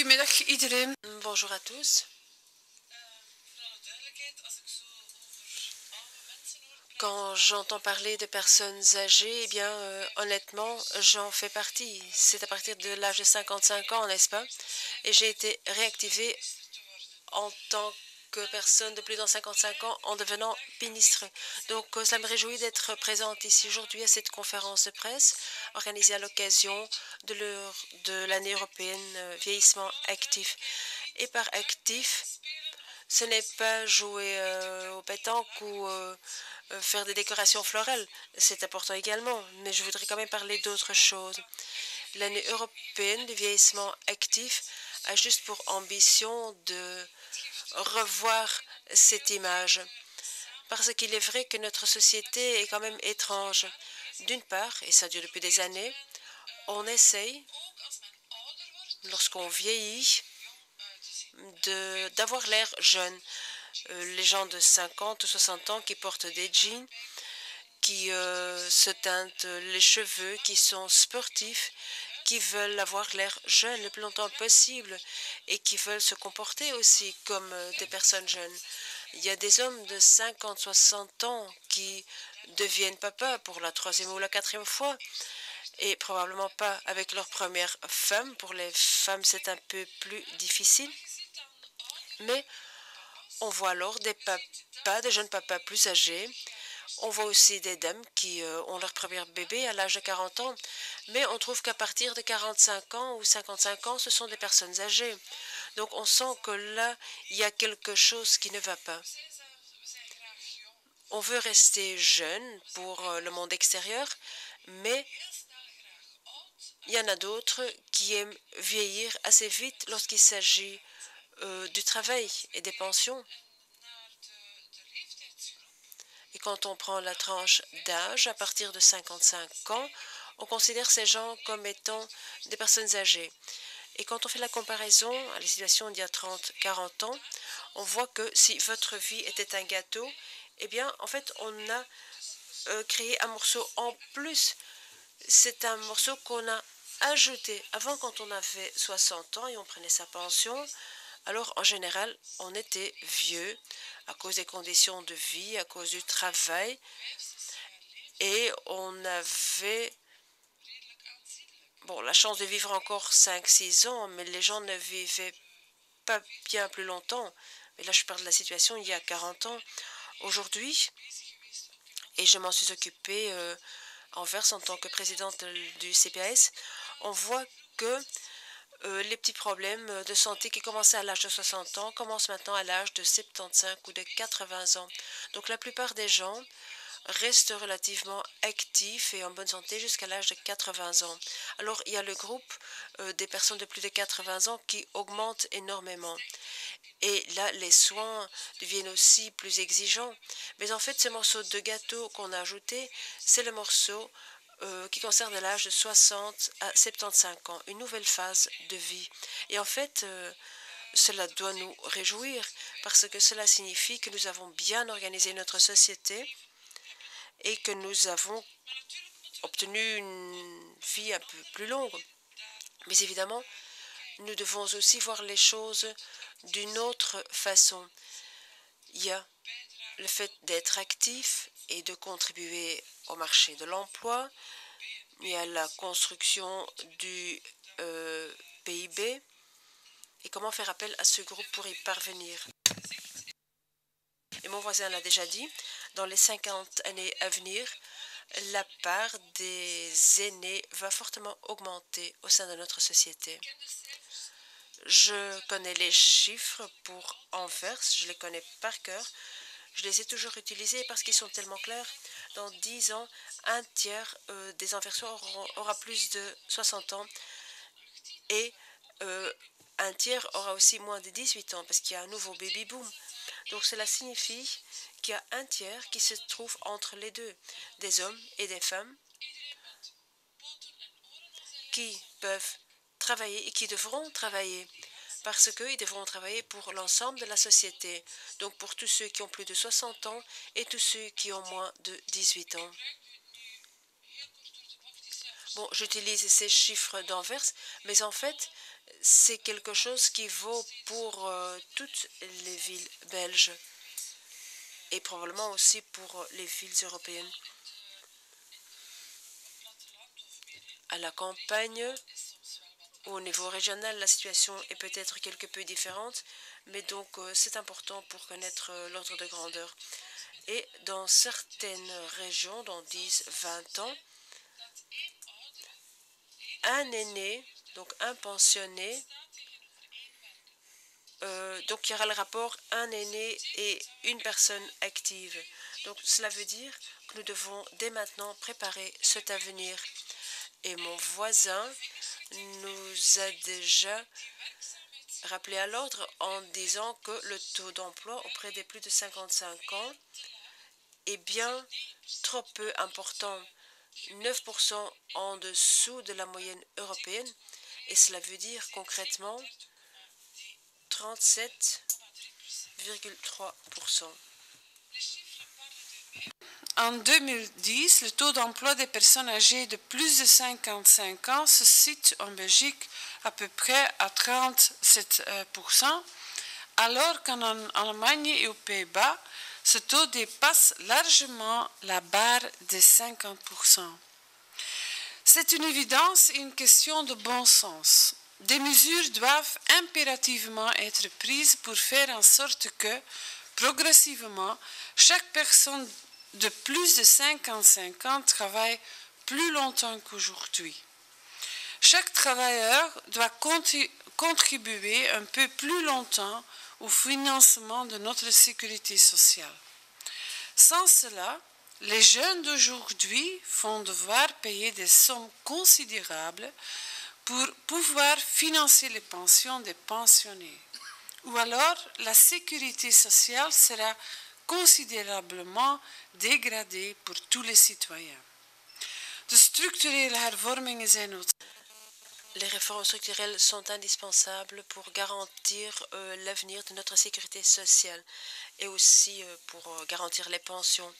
Goedemiddag iedereen. Bonjour à tous. Quand j'entends parler de personnes âgées, eh bien, honnêtement, j'en fais partie. C'est à partir de l'âge de 55 ans, n'est-ce pas? Et j'ai été réactivée en tant que personne de plus de 55 ans en devenant ministre. Donc, ça me réjouit d'être présente ici aujourd'hui à cette conférence de presse organisée à l'occasion de l'année européenne vieillissement actif. Et par actif, ce n'est pas jouer au pétanque ou faire des décorations florales. C'est important également, mais je voudrais quand même parler d'autre chose. L'année européenne du vieillissement actif a juste pour ambition de revoir cette image. Parce qu'il est vrai que notre société est quand même étrange. D'une part, et ça dure depuis des années, on essaye, lorsqu'on vieillit, d'avoir l'air jeune. Les gens de 50 ou 60 ans qui portent des jeans, qui se teintent les cheveux, qui sont sportifs, qui veulent avoir l'air jeune le plus longtemps possible et qui veulent se comporter aussi comme des personnes jeunes. Il y a des hommes de 50, 60 ans qui deviennent papa pour la troisième ou la quatrième fois et probablement pas avec leur première femme. Pour les femmes, c'est un peu plus difficile. Mais on voit alors des papas, des jeunes papas plus âgés. On voit aussi des dames qui ont leur premier bébé à l'âge de 40 ans. Mais on trouve qu'à partir de 45 ans ou 55 ans, ce sont des personnes âgées. Donc on sent que là, il y a quelque chose qui ne va pas. On veut rester jeune pour le monde extérieur, mais il y en a d'autres qui aiment vieillir assez vite lorsqu'il s'agit du travail et des pensions. Et quand on prend la tranche d'âge à partir de 55 ans, on considère ces gens comme étant des personnes âgées. Et quand on fait la comparaison à la situation d'il y a 30, 40 ans, on voit que si votre vie était un gâteau, eh bien, en fait, on a créé un morceau en plus. C'est un morceau qu'on a ajouté. Avant, quand on avait 60 ans et on prenait sa pension, alors en général, on était vieux à cause des conditions de vie, à cause du travail, et on avait la chance de vivre encore 5-6 ans, mais les gens ne vivaient pas bien plus longtemps. Mais là, je parle de la situation il y a 40 ans. Aujourd'hui, et je m'en suis occupée en Anvers en tant que présidente du CPAS, on voit que les petits problèmes de santé qui commençaient à l'âge de 60 ans commencent maintenant à l'âge de 75 ou de 80 ans. Donc la plupart des gens restent relativement actifs et en bonne santé jusqu'à l'âge de 80 ans. Alors il y a le groupe des personnes de plus de 80 ans qui augmente énormément. Et là, les soins deviennent aussi plus exigeants. Mais en fait, ce morceau de gâteau qu'on a ajouté, c'est le morceau qui concerne l'âge de 60 à 75 ans, une nouvelle phase de vie. Et en fait, cela doit nous réjouir parce que cela signifie que nous avons bien organisé notre société et que nous avons obtenu une vie un peu plus longue. Mais évidemment, nous devons aussi voir les choses d'une autre façon. Il y a le fait d'être actif et de contribuer au marché de l'emploi. Il y a la construction du PIB et comment faire appel à ce groupe pour y parvenir. Et mon voisin l'a déjà dit, dans les 50 années à venir, la part des aînés va fortement augmenter au sein de notre société. Je connais les chiffres pour Anvers, je les connais par cœur. Je les ai toujours utilisés parce qu'ils sont tellement clairs. Dans 10 ans, un tiers des Anversois aura plus de 60 ans et un tiers aura aussi moins de 18 ans parce qu'il y a un nouveau baby-boom. Donc cela signifie qu'il y a un tiers qui se trouve entre les deux, des hommes et des femmes qui peuvent travailler et qui devront travailler parce qu'ils devront travailler pour l'ensemble de la société, donc pour tous ceux qui ont plus de 60 ans et tous ceux qui ont moins de 18 ans. Bon, j'utilise ces chiffres d'Anvers, mais en fait, c'est quelque chose qui vaut pour toutes les villes belges et probablement aussi pour les villes européennes. À la campagne, au niveau régional, la situation est peut-être quelque peu différente, mais donc c'est important pour connaître l'ordre de grandeur. Et dans certaines régions, dans 10-20 ans, un aîné, donc un pensionné, donc il y aura le rapport un aîné et une personne active. Donc cela veut dire que nous devons dès maintenant préparer cet avenir. Et mon voisin nous a déjà rappelé à l'ordre en disant que le taux d'emploi auprès des plus de 55 ans est bien trop peu important, 9% en dessous de la moyenne européenne, et cela veut dire concrètement 37,3%. En 2010, le taux d'emploi des personnes âgées de plus de 55 ans se situe en Belgique à peu près à 37%, alors qu'en Allemagne et aux Pays-Bas, ce taux dépasse largement la barre des 50%. C'est une évidence et une question de bon sens. Des mesures doivent impérativement être prises pour faire en sorte que, progressivement, chaque personne de plus de 55 ans travaille plus longtemps qu'aujourd'hui. Chaque travailleur doit contribuer un peu plus longtemps au financement de notre sécurité sociale. Sans cela, les jeunes d'aujourd'hui vont devoir payer des sommes considérables pour pouvoir financer les pensions des pensionnés. Ou alors, la sécurité sociale sera considerablement dégradée pour tous les citoyens. De structurele hervormingen zijn noodzakelijk. Les réformes structurelles sont indispensables pour garantir l'avenir de notre sécurité sociale et aussi pour garantir les pensions.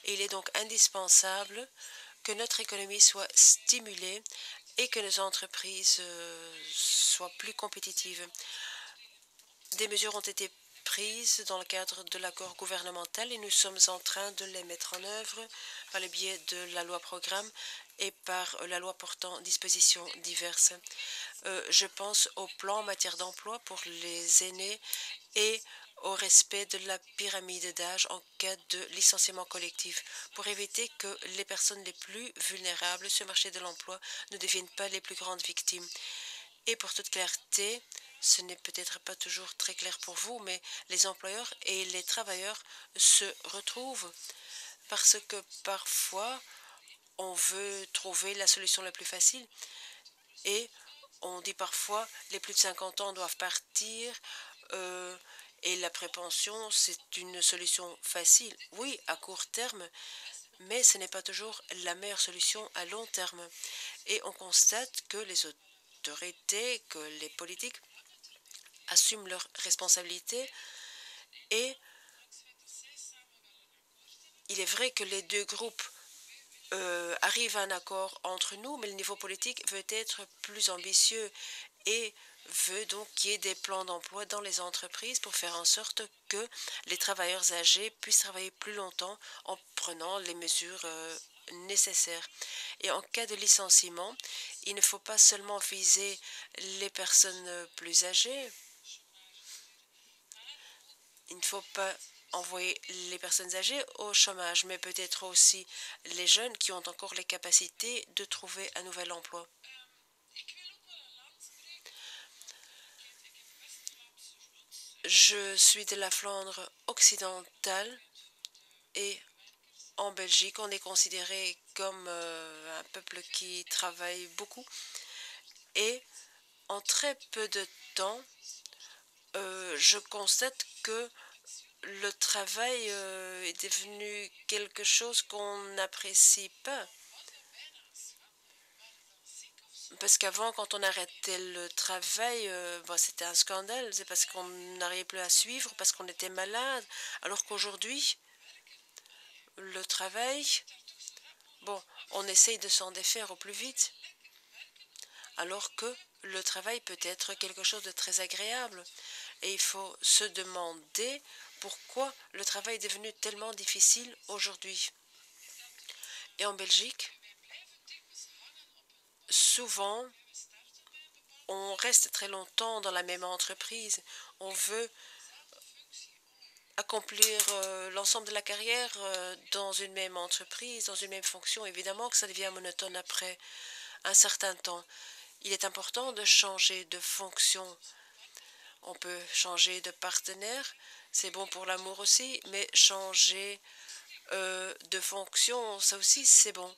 Et il est donc indispensable que notre économie soit stimulée et que nos entreprises soient plus compétitives. Des mesures ont été prises dans le cadre de l'accord gouvernemental et nous sommes en train de les mettre en œuvre par le biais de la loi programme et par la loi portant dispositions diverses. Je pense au plan en matière d'emploi pour les aînés et au respect de la pyramide d'âge en cas de licenciement collectif pour éviter que les personnes les plus vulnérables sur le marché de l'emploi ne deviennent pas les plus grandes victimes. Et pour toute clarté, ce n'est peut-être pas toujours très clair pour vous, mais les employeurs et les travailleurs se retrouvent parce que parfois on veut trouver la solution la plus facile et on dit parfois les plus de 50 ans doivent partir et la prépension c'est une solution facile. Oui, à court terme, mais ce n'est pas toujours la meilleure solution à long terme. Et on constate que les autorités, que les politiques assument leurs responsabilités et il est vrai que les deux groupes arrivent à un accord entre nous, mais le niveau politique veut être plus ambitieux et veut donc qu'il y ait des plans d'emploi dans les entreprises pour faire en sorte que les travailleurs âgés puissent travailler plus longtemps en prenant les mesures nécessaires. Et en cas de licenciement, il ne faut pas seulement viser les personnes plus âgées. Il ne faut pas envoyer les personnes âgées au chômage, mais peut-être aussi les jeunes qui ont encore les capacités de trouver un nouvel emploi. Je suis de la Flandre occidentale et en Belgique, on est considéré comme un peuple qui travaille beaucoup et en très peu de temps, je constate que le travail est devenu quelque chose qu'on n'apprécie pas. Parce qu'avant, quand on arrêtait le travail, c'était un scandale. C'est parce qu'on n'arrivait plus à suivre, parce qu'on était malade. Alors qu'aujourd'hui, le travail, bon, on essaye de s'en défaire au plus vite. alors que le travail peut être quelque chose de très agréable. Et il faut se demander pourquoi le travail est devenu tellement difficile aujourd'hui. Et en Belgique, souvent, on reste très longtemps dans la même entreprise. On veut accomplir l'ensemble de la carrière dans une même entreprise, dans une même fonction. Évidemment que ça devient monotone après un certain temps. Il est important de changer de fonction. On peut changer de partenaire, c'est bon pour l'amour aussi, mais changer de fonction, ça aussi c'est bon.